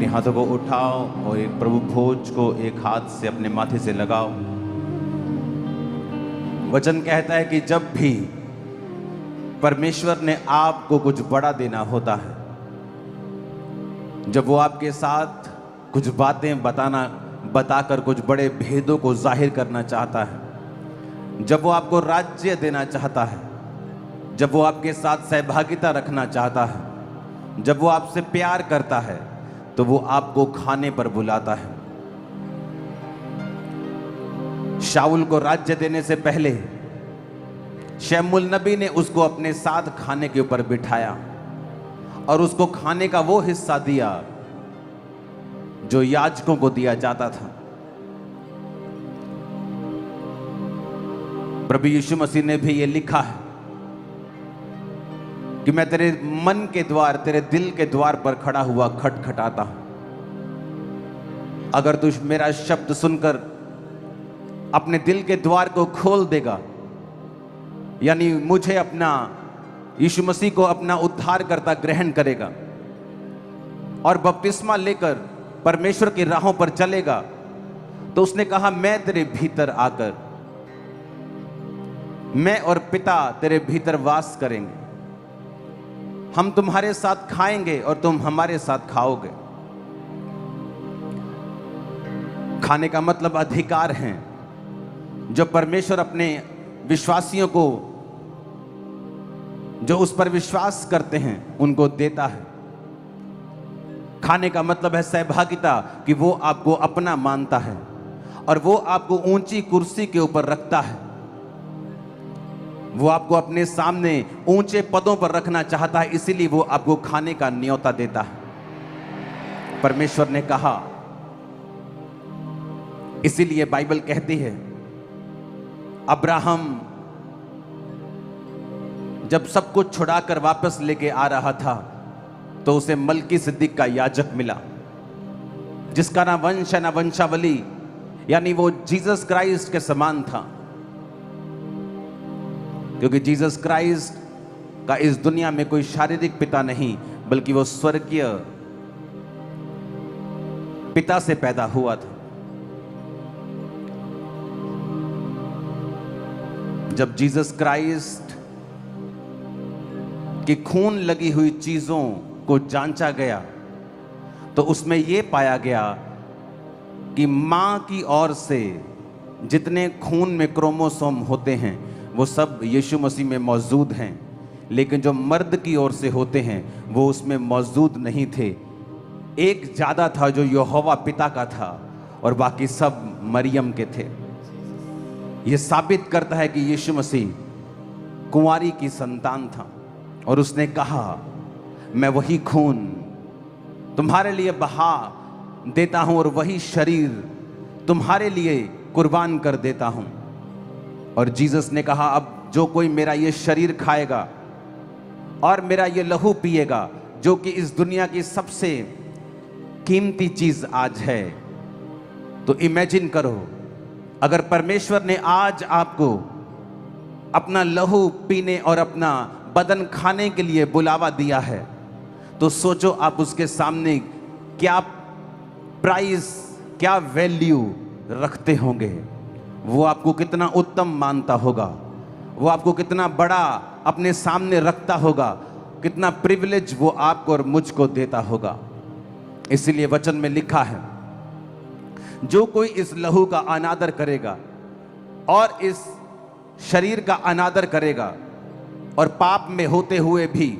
हाथों को उठाओ और एक प्रभु भोज को एक हाथ से अपने माथे से लगाओ। वचन कहता है कि जब भी परमेश्वर ने आपको कुछ बड़ा देना होता है, जब वो आपके साथ कुछ बातें बताकर कुछ बड़े भेदों को जाहिर करना चाहता है, जब वो आपको राज्य देना चाहता है, जब वो आपके साथ सहभागिता रखना चाहता है, जब वो आपसे प्यार करता है, तो वो आपको खाने पर बुलाता है। शाऊल को राज्य देने से पहले शमूएल नबी ने उसको अपने साथ खाने के ऊपर बिठाया और उसको खाने का वो हिस्सा दिया जो याजकों को दिया जाता था। प्रभु यीशु मसीह ने भी ये लिखा है कि मैं तेरे मन के द्वार, तेरे दिल के द्वार पर खड़ा हुआ खटखटाता हूं। अगर तू मेरा शब्द सुनकर अपने दिल के द्वार को खोल देगा, यानी मुझे अपना, यीशु मसीह को अपना उद्धारकर्ता ग्रहण करेगा और बपतिस्मा लेकर परमेश्वर की राहों पर चलेगा, तो उसने कहा मैं तेरे भीतर आकर, मैं और पिता तेरे भीतर वास करेंगे, हम तुम्हारे साथ खाएंगे और तुम हमारे साथ खाओगे। खाने का मतलब अधिकार है जो परमेश्वर अपने विश्वासियों को, जो उस पर विश्वास करते हैं, उनको देता है। खाने का मतलब है सहभागिता, कि वो आपको अपना मानता है और वो आपको ऊंची कुर्सी के ऊपर रखता है, वो आपको अपने सामने ऊंचे पदों पर रखना चाहता है, इसीलिए वो आपको खाने का न्योता देता है। परमेश्वर ने कहा, इसीलिए बाइबल कहती है अब्राहम जब सब कुछ छुड़ाकर वापस लेके आ रहा था तो उसे मलकीसिदक का याजक मिला, जिसका ना वंश ना वंशावली, यानी वो जीसस क्राइस्ट के समान था, क्योंकि जीसस क्राइस्ट का इस दुनिया में कोई शारीरिक पिता नहीं, बल्कि वो स्वर्गीय पिता से पैदा हुआ था। जब जीसस क्राइस्ट की खून लगी हुई चीजों को जांचा गया तो उसमें यह पाया गया कि मां की ओर से जितने खून में क्रोमोसोम होते हैं वो सब यीशु मसीह में मौजूद हैं, लेकिन जो मर्द की ओर से होते हैं वो उसमें मौजूद नहीं थे। एक ज्यादा था जो यहोवा पिता का था और बाकी सब मरियम के थे। यह साबित करता है कि यीशु मसीह कुंवारी की संतान था और उसने कहा मैं वही खून तुम्हारे लिए बहा देता हूं और वही शरीर तुम्हारे लिए कुर्बान कर देता हूं। और जीसस ने कहा अब जो कोई मेरा ये शरीर खाएगा और मेरा ये लहू पिएगा, जो कि इस दुनिया की सबसे कीमती चीज आज है, तो इमेजिन करो अगर परमेश्वर ने आज आपको अपना लहू पीने और अपना बदन खाने के लिए बुलावा दिया है, तो सोचो आप उसके सामने क्या प्राइस, क्या वैल्यू रखते होंगे। वो आपको कितना उत्तम मानता होगा, वो आपको कितना बड़ा अपने सामने रखता होगा, कितना प्रिविलेज वो आपको और मुझको देता होगा। इसलिए वचन में लिखा है जो कोई इस लहू का अनादर करेगा और इस शरीर का अनादर करेगा और पाप में होते हुए भी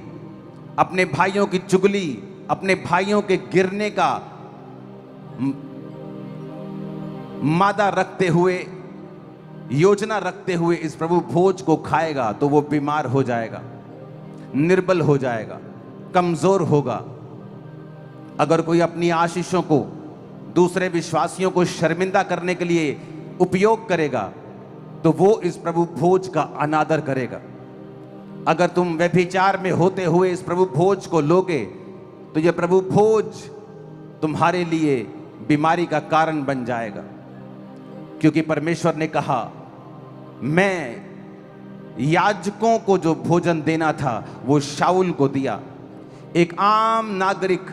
अपने भाइयों की चुगली, अपने भाइयों के गिरने का मादा रखते हुए, योजना रखते हुए इस प्रभु भोज को खाएगा, तो वो बीमार हो जाएगा, निर्बल हो जाएगा, कमजोर होगा। अगर कोई अपनी आशीषों को दूसरे विश्वासियों को शर्मिंदा करने के लिए उपयोग करेगा तो वो इस प्रभु भोज का अनादर करेगा। अगर तुम व्यभिचार में होते हुए इस प्रभु भोज को लोगे तो यह प्रभु भोज तुम्हारे लिए बीमारी का कारण बन जाएगा, क्योंकि परमेश्वर ने कहा मैं याजकों को जो भोजन देना था वो शाऊल को दिया। एक आम नागरिक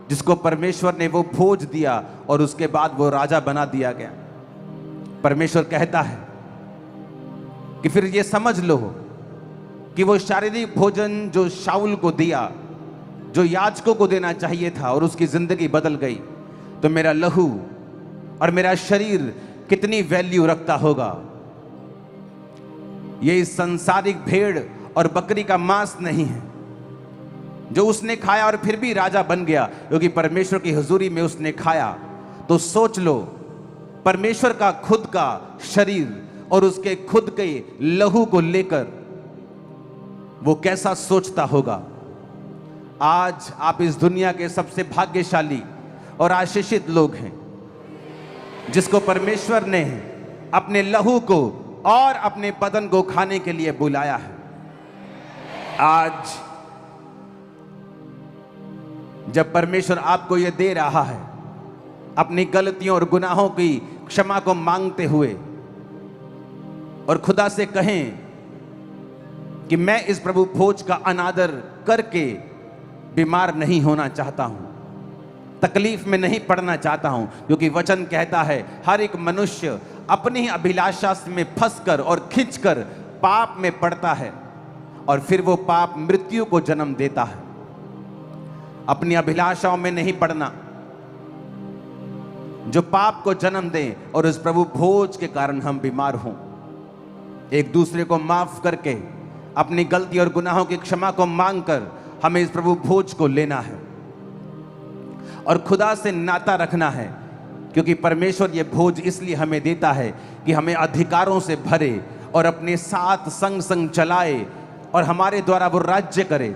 जिसको परमेश्वर ने वो भोज दिया और उसके बाद वो राजा बना दिया गया। परमेश्वर कहता है कि फिर ये समझ लो कि वो शारीरिक भोजन जो शाऊल को दिया, जो याजकों को देना चाहिए था, और उसकी जिंदगी बदल गई, तो मेरा लहू और मेरा शरीर कितनी वैल्यू रखता होगा। ये इस सांसारिक भेड़ और बकरी का मांस नहीं है जो उसने खाया और फिर भी राजा बन गया, क्योंकि परमेश्वर की हुजूरी में उसने खाया। तो सोच लो, परमेश्वर का खुद का शरीर और उसके खुद के लहू को लेकर वो कैसा सोचता होगा। आज आप इस दुनिया के सबसे भाग्यशाली और आशीषित लोग हैं, जिसको परमेश्वर ने अपने लहू को और अपने बदन को खाने के लिए बुलाया है। आज जब परमेश्वर आपको यह दे रहा है, अपनी गलतियों और गुनाहों की क्षमा को मांगते हुए, और खुदा से कहें कि मैं इस प्रभु भोज का अनादर करके बीमार नहीं होना चाहता हूं, तकलीफ में नहीं पड़ना चाहता हूं, क्योंकि वचन कहता है हर एक मनुष्य अपनी ही अभिलाषा में फंसकर और खिंचकर पाप में पड़ता है, और फिर वो पाप मृत्यु को जन्म देता है। अपनी अभिलाषाओं में नहीं पड़ना जो पाप को जन्म दे, और इस प्रभु भोज के कारण हम बीमार हों। एक दूसरे को माफ करके, अपनी गलती और गुनाहों की क्षमा को मांगकर हमें इस प्रभु भोज को लेना है और खुदा से नाता रखना है, क्योंकि परमेश्वर ये भोज इसलिए हमें देता है कि हमें अधिकारों से भरे और अपने साथ संग संग चलाए और हमारे द्वारा वो राज्य करे,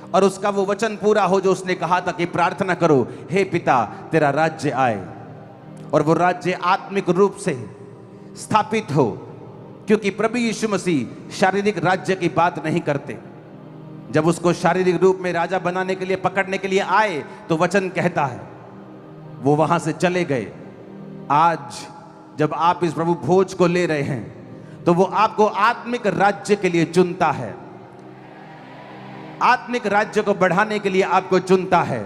और उसका वो वचन पूरा हो जो उसने कहा था कि प्रार्थना करो, हे पिता तेरा राज्य आए, और वो राज्य आत्मिक रूप से स्थापित हो, क्योंकि प्रभु यीशु मसीह शारीरिक राज्य की बात नहीं करते। जब उसको शारीरिक रूप में राजा बनाने के लिए, पकड़ने के लिए आए, तो वचन कहता है वो वहां से चले गए। आज जब आप इस प्रभु भोज को ले रहे हैं, तो वो आपको आत्मिक राज्य के लिए चुनता है, आत्मिक राज्य को बढ़ाने के लिए आपको चुनता है,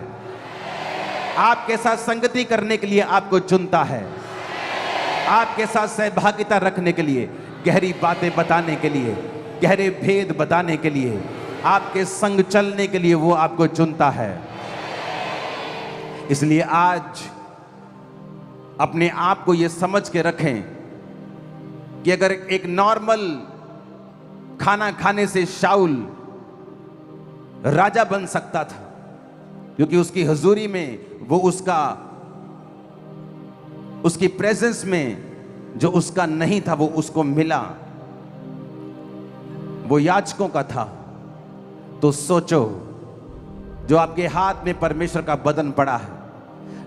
आपके साथ संगति करने के लिए आपको चुनता है, आपके साथ सहभागिता रखने के लिए, गहरी बातें बताने के लिए, गहरे भेद बताने के लिए, आपके संग चलने के लिए वो आपको चुनता है। इसलिए आज अपने आप को ये समझ के रखें कि अगर एक नॉर्मल खाना खाने से शाऊल राजा बन सकता था, क्योंकि उसकी हुजूरी में वो उसकी प्रेजेंस में जो उसका नहीं था वो उसको मिला, वो याजकों का था। तो सोचो, जो आपके हाथ में परमेश्वर का बदन पड़ा है,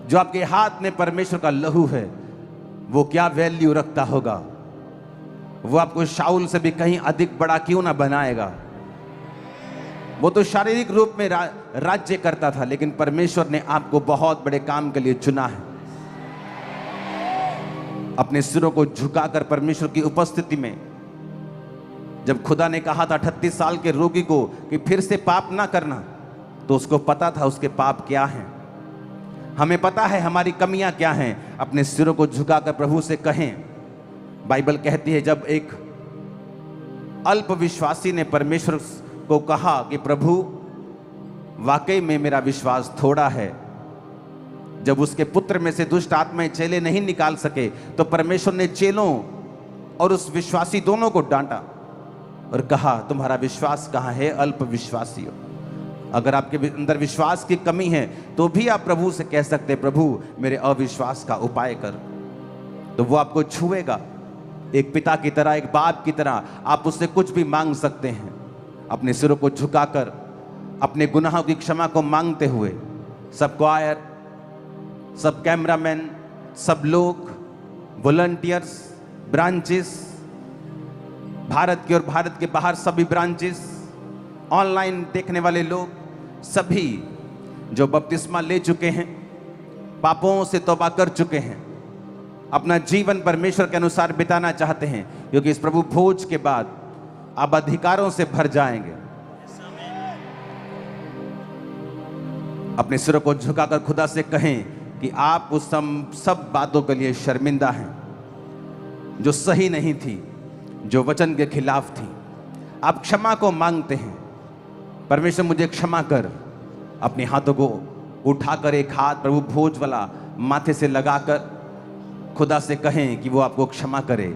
जो आपके हाथ में परमेश्वर का लहू है, वो क्या वैल्यू रखता होगा। वो आपको शाऊल से भी कहीं अधिक बड़ा क्यों ना बनाएगा। वो तो शारीरिक रूप में राज्य करता था, लेकिन परमेश्वर ने आपको बहुत बड़े काम के लिए चुना है। अपने सिरों को झुकाकर परमेश्वर की उपस्थिति में, जब खुदा ने कहा था 38 साल के रोगी को कि फिर से पाप ना करना, तो उसको पता था उसके पाप क्या हैं। हमें पता है हमारी कमियां क्या हैं। अपने सिरों को झुकाकर प्रभु से कहें। बाइबल कहती है, जब एक अल्प विश्वासी ने परमेश्वर को कहा कि प्रभु वाकई में मेरा विश्वास थोड़ा है, जब उसके पुत्र में से दुष्ट आत्माएं चेले नहीं निकाल सके, तो परमेश्वर ने चेलों और उस विश्वासी दोनों को डांटा और कहा, तुम्हारा विश्वास कहाँ है अल्प विश्वासियों। अगर आपके अंदर विश्वास की कमी है तो भी आप प्रभु से कह सकते, प्रभु मेरे अविश्वास का उपाय कर, तो वो आपको छुएगा। एक पिता की तरह, एक बाप की तरह आप उससे कुछ भी मांग सकते हैं। अपने सिरों को झुकाकर अपने गुनाहों की क्षमा को मांगते हुए, सब क्वायर, सब कैमरामैन, सब लोग, वॉलंटियर्स, ब्रांचेस, भारत के और भारत के बाहर सभी ब्रांचेस, ऑनलाइन देखने वाले लोग, सभी जो बपतिस्मा ले चुके हैं, पापों से तौबा कर चुके हैं, अपना जीवन परमेश्वर के अनुसार बिताना चाहते हैं, क्योंकि इस प्रभु भोज के बाद आप अधिकारों से भर जाएंगे। अपने सिरों को झुकाकर खुदा से कहें कि आप उस सब बातों के लिए शर्मिंदा हैं जो सही नहीं थी, जो वचन के खिलाफ थी। आप क्षमा को मांगते हैं, परमेश्वर मुझे क्षमा कर। अपने हाथों को उठाकर एक हाथ प्रभु भोज वाला माथे से लगाकर खुदा से कहें कि वो आपको क्षमा करे।